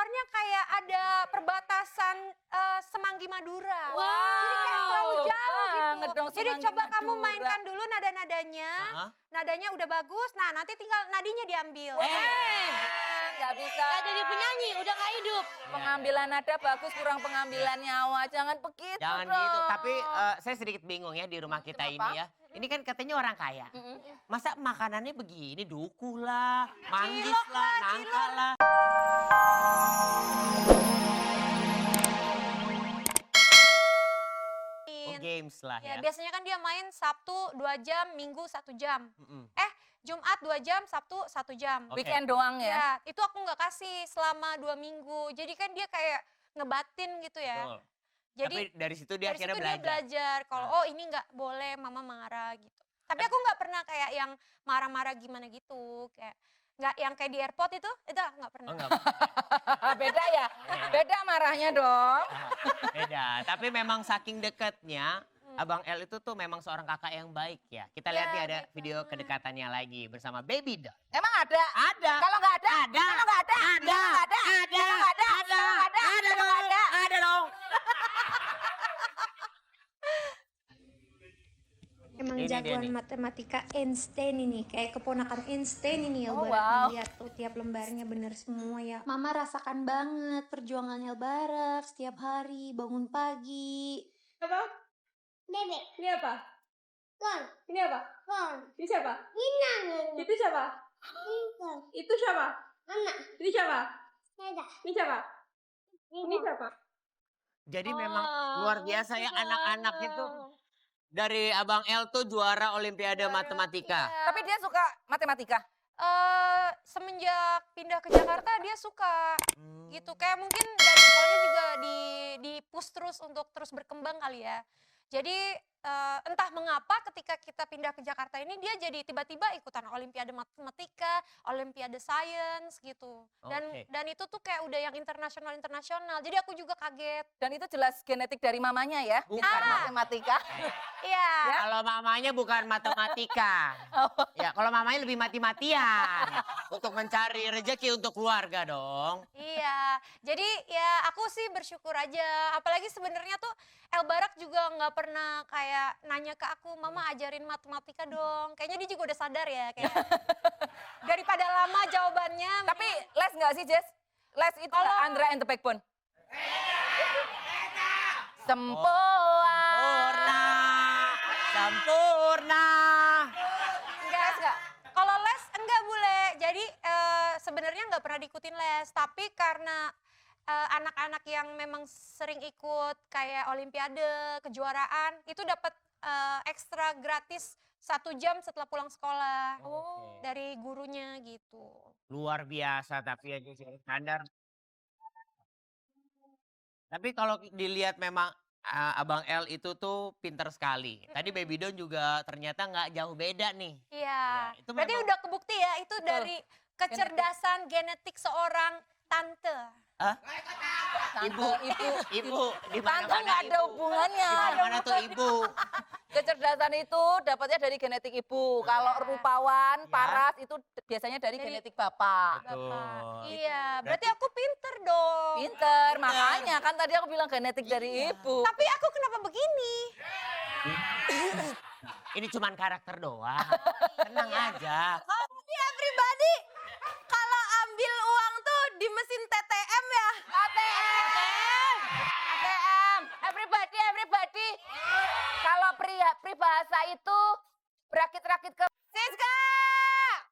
keluarnya kayak ada perbatasan Semanggi Madura. Wow. Jadi kayak terlalu jauh banget gitu. dong Jadi Semanggi coba kamu Madura. mainkan dulu nada-nadanya. Nadanya udah bagus, nah nanti tinggal nadinya diambil. Nggak bisa. Gak jadi penyanyi, udah gak hidup. Pengambilan nada bagus, kurang pengambilan nyawa. Jangan begitu Jangan dong. gitu. Tapi saya sedikit bingung ya di rumah kita Kenapa? ini ya. Ini kan katanya orang kaya. Masa makanannya begini, dukuh lah, manggis lah, nangka lah. Oh, games lah Ya, ya. biasanya kan dia main Sabtu 2 jam, Minggu 1 jam. Mm-mm. Jumat 2 jam, Sabtu 1 jam. Oke. Weekend doang ya. Ya, itu aku nggak kasih selama 2 minggu. Jadi kan dia kayak ngebatin gitu ya. Betul. Jadi Tapi dari situ dia dari akhirnya situ dia belajar kalau oh ini nggak boleh, mama marah gitu. Tapi aku nggak pernah kayak yang marah-marah gimana gitu, kayak nggak yang kayak di airport itu nggak pernah. Oh, enggak. Beda ya? Beda marahnya dong. Beda. Tapi memang saking dekatnya, Abang L itu tuh memang seorang kakak yang baik ya. Kita lihat nih ada video kedekatannya lagi bersama Baby Doll. Emang ada? Ada. Kalau nggak ada? Ada. Kalau nggak ada? Ada. Kalau nggak ada? Ada. Kalau nggak ada? Ada. Kalau nggak ada? Ada Kalau dong. nggak ada? Ada dong. Emang Ini dia jagoan nih. matematika Einstein ini, kayak keponakan Einstein ini Oh, Elbarak. wow. Lihat tuh tiap lembarnya bener semua ya. Mama rasakan banget perjuangan Elbarak setiap hari bangun pagi. Apa? Bebek, Ini apa? kon, Ini apa? kon, Ini siapa? inang, Itu siapa? ingkong, Itu siapa? anak, Ini siapa? dadah, Ini siapa? Ini siapa? Jadi memang luar biasa ya anak-anak itu. Dari Abang L tuh juara Olimpiade Matematika. Tapi dia suka matematika. Semenjak pindah ke Jakarta dia suka gitu, kayak mungkin dari sekolahnya juga di push terus untuk terus berkembang kali ya. Jadi entah mengapa ketika kita pindah ke Jakarta ini dia jadi tiba-tiba ikutan Olimpiade Matematika, Olimpiade Science gitu. Oke. Dan itu tuh kayak udah yang internasional. Jadi aku juga kaget. Dan itu jelas genetik dari mamanya ya. Bukan Matematika. Iya. Kalau mamanya bukan matematika. Ya, kalau mamanya lebih mati-matian. Untuk mencari rezeki untuk keluarga dong. Iya, jadi ya aku sih bersyukur aja. Apalagi sebenarnya tuh Elbarak juga nggak pernah kayak nanya ke aku, mama ajarin matematika dong. Kayaknya dia juga udah sadar ya, kayak daripada lama jawabannya. Tapi les nggak sih Jess? Les itu nggak Andra and the Backbone? Sempoa. Sempurna. enggak. Kalau les enggak boleh. Jadi sebenarnya nggak pernah diikutin les, tapi karena anak-anak yang memang sering ikut kayak olimpiade, kejuaraan, itu dapat ekstra gratis 1 jam setelah pulang sekolah dari gurunya gitu. Luar biasa tapi ya standar. Tapi kalau dilihat memang Abang L itu tuh pinter sekali. Tadi Baby Don juga ternyata nggak jauh beda nih. Iya, Ya, itu berarti memang- udah kebukti ya itu dari kecerdasan genetik seorang tante. Ibu, ibu, di Tante mana-mana nggak ada ibu. hubungannya. Di mana-mana tuh ibu. Kecerdasan itu dapatnya dari genetik ibu. Kalau rupawan, paras itu biasanya dari genetik bapak. Betul. Iya, berarti aku pinter dong. Pinter, makanya kan tadi aku bilang genetik dari ibu. Tapi aku kenapa begini? Ini cuman karakter doang. Tenang aja. everybody, kalau ambil uang tuh di mesin TTM ya? ATM. Everybody. Kalau pribahasa itu berakit-rakit ke Siska.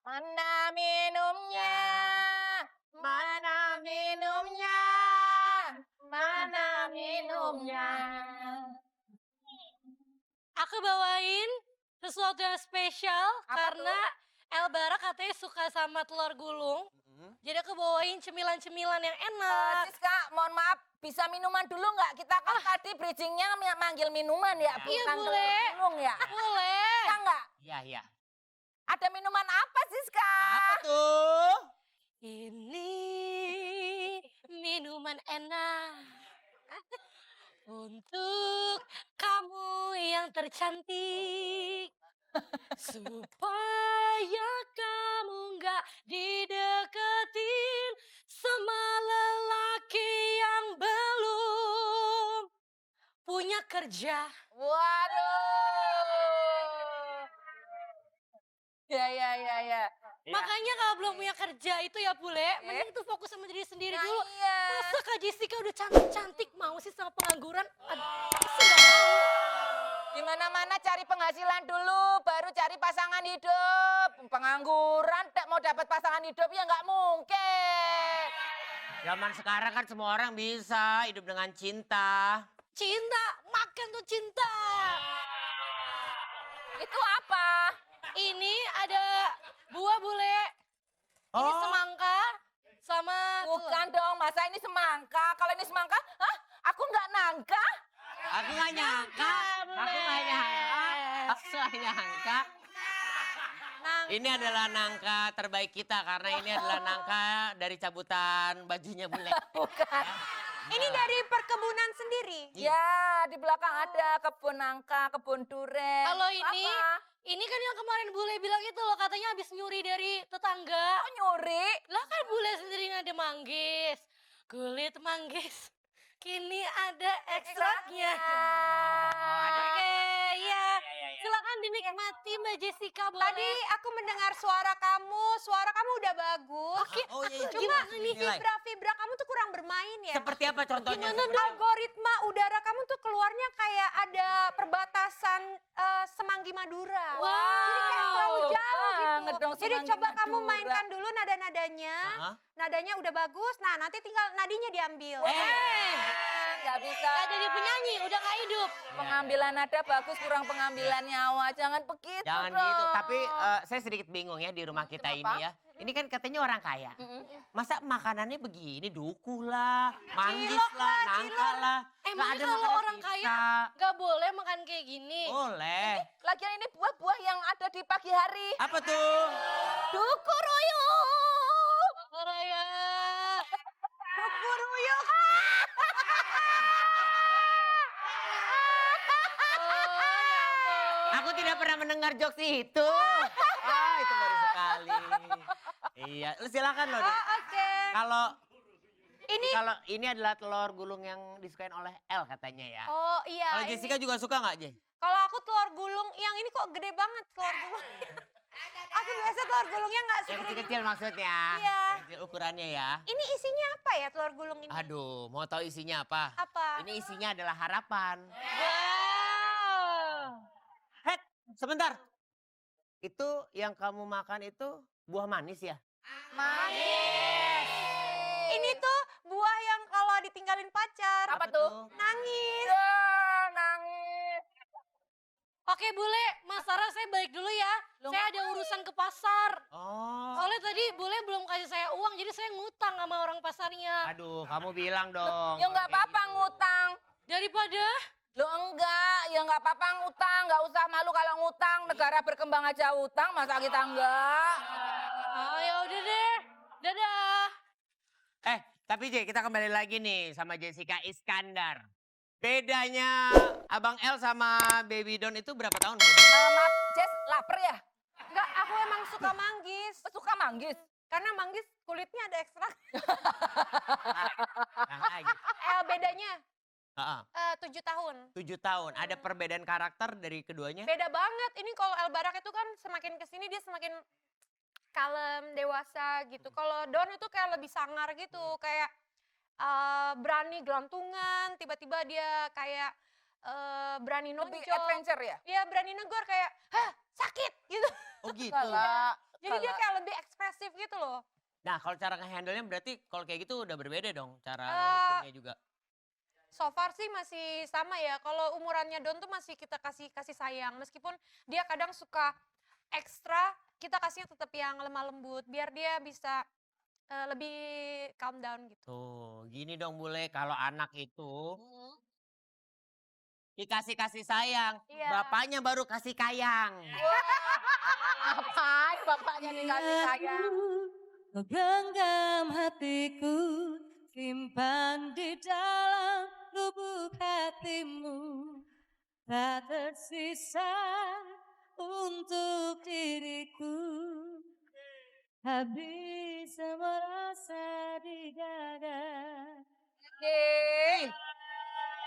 Mana minumnya? Mana minumnya? Mana minumnya? Aku bawain sesuatu yang spesial karena Elbarak katanya suka sama telur gulung. Jadi aku bawain cemilan-cemilan yang enak. Siska, mohon maaf, bisa minuman dulu nggak? Kita kan tadi bridgingnya manggil minuman ya, Iya, bukan boleh. telur gulung ya. Boleh. Bisa nggak? Iya. Ada minuman apa Siska? Apa tuh? Ini minuman enak untuk kamu yang tercantik, supaya kamu nggak dideketin sama lelaki kerja. Waduh. Ya. Makanya kalau belum punya kerja itu ya Bule, mending tuh fokus sama diri sendiri Nah, dulu. iya. Masa Kak Jessica udah cantik-cantik mau sih sama pengangguran? Pasti nggak mau. Di mana-mana cari penghasilan dulu, baru cari pasangan hidup. Pengangguran mau dapat pasangan hidup ya nggak mungkin. Zaman sekarang kan semua orang bisa hidup dengan cinta. Cinta, makan tuh cinta. Itu apa? Ini ada buah Bule. Ini Oh. semangka sama Bukan dong, masa ini semangka? Kalau ini semangka, hah? Aku nggak nangka. Aku gak nyangka. Ini adalah nangka terbaik kita karena ini adalah nangka dari cabutan bajunya Bule. Bukan. Ini dari perkebunan sendiri. Ya, di belakang ada kebun nangka, kebun duren. Kalau ini, Apa? ini kan yang kemarin Bule bilang itu loh, katanya habis nyuri dari tetangga. Oh, nyuri? Lah kan Bule sendiri ada manggis. Kulit manggis. Kini ada ekstraknya. Oke, ya. Silakan dinikmati Mbak Jessica boleh. Tadi aku mendengar suara kamu udah bagus. Oke, Oh, iya, iya. Cuma Nilai. vibra kamu tuh kurang bermain ya. Seperti apa contohnya? Gimana Seperti- Algoritma udara kamu tuh keluarnya kayak ada perbatasan Semanggi Madura. Wow. Jadi kayak terlalu jauh Banget gitu. dong Jadi Semanggi coba kamu Madura. mainkan dulu nada-nadanya. Hah? Nadanya udah bagus. Nah, nanti tinggal nadinya diambil. Nggak bisa. Gak jadi penyanyi, udah gak hidup. Pengambilan nada bagus, kurang pengambilan nyawa. Jangan begitu Jangan dong. gitu. Tapi saya sedikit bingung ya di rumah kita Kenapa? ini ya. Ini kan katanya orang kaya. Masa makanannya begini, dukuh lah, manggis lah, nangka lah. Emangnya Nggak ada kalau makanan orang kaya kita. gak boleh makan kayak gini? Boleh. Lagian ini buah-buah yang ada di pagi hari. Apa tuh? Dukuruyu. Raya. Aku tidak pernah mendengar jokes itu. Itu baru sekali. Iya, lu silakan loh. Dek. Oke. Kalau Ini kalau ini adalah telur gulung yang disukain oleh El katanya ya. oh iya. Kalau ini. Jessica juga suka nggak, Je? Kalau aku telur gulung yang ini kok gede banget telur gulung. Aku biasa telur gulungnya nggak Yang segede gini. kecil-kecil maksudnya. Iya. Yang kecil ukurannya ya. Ini isinya apa ya telur gulung ini? Aduh, mau tahu isinya apa? Apa? Ini isinya adalah harapan. Wow. Hek, sebentar. Itu yang kamu makan itu buah manis ya? Manis. Ini tuh buah yang kalau ditinggalin pacar Apa tuh? nangis. Ya, nangis. Oke Bule, Mas Sarah saya balik dulu ya. Loh, Saya ada urusan ke pasar. Oh. Soalnya tadi Bule belum kasih saya uang, jadi saya ngutang sama orang pasarnya. Aduh, kamu bilang dong. Ya nggak apa-apa ngutang. Daripada Lo enggak, ya nggak apa-apa ngutang. Nggak usah malu kalau ngutang. Negara berkembang aja utang, masa kita enggak? ya udah deh. Dadah. Tapi Je, kita kembali lagi nih sama Jessica Iskandar. Bedanya Abang El sama Baby Don itu berapa tahun? Maaf, Jess, lapar ya? Enggak, aku emang suka manggis. Suka manggis? Karena manggis kulitnya ada ekstrak. Nah, lagi. Bedanya Heeh, 7 tahun. 7 tahun. Ada perbedaan karakter dari keduanya? Beda banget. Ini kalau El Barak itu kan semakin kesini dia semakin kalem, dewasa gitu. Kalau Don itu kayak lebih sangar gitu, kayak berani gelantungan, tiba-tiba dia kayak berani Lebih nonjol. adventure ya? Iya berani negor kayak, hah sakit gitu. Oh gitu. Enggak. Jadi dia kayak lebih ekspresif gitu loh. Nah, kalau cara nge-handle-nya berarti kalau kayak gitu udah berbeda dong cara Eh, nghukumnya juga. So far sih masih sama ya. Kalau umurannya Don tuh masih kita kasih sayang. Meskipun dia kadang suka ekstra, kita kasihnya tetap yang lemah lembut biar dia bisa lebih calm down gitu. Tuh, gini dong Bule, kalau anak itu dikasih kasih sayang, Iya. bapaknya baru kasih kayang. Ngapain bapaknya dikasih sayang? Kau genggam hatiku, simpan di dalam lubuk hatimu. Tak tersisa untuk diriku. Habis semua rasa di dada.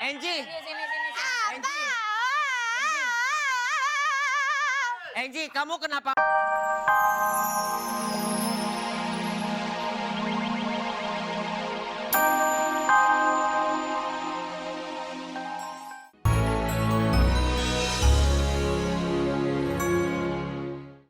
Angie, Sini. Engji, kamu kenapa?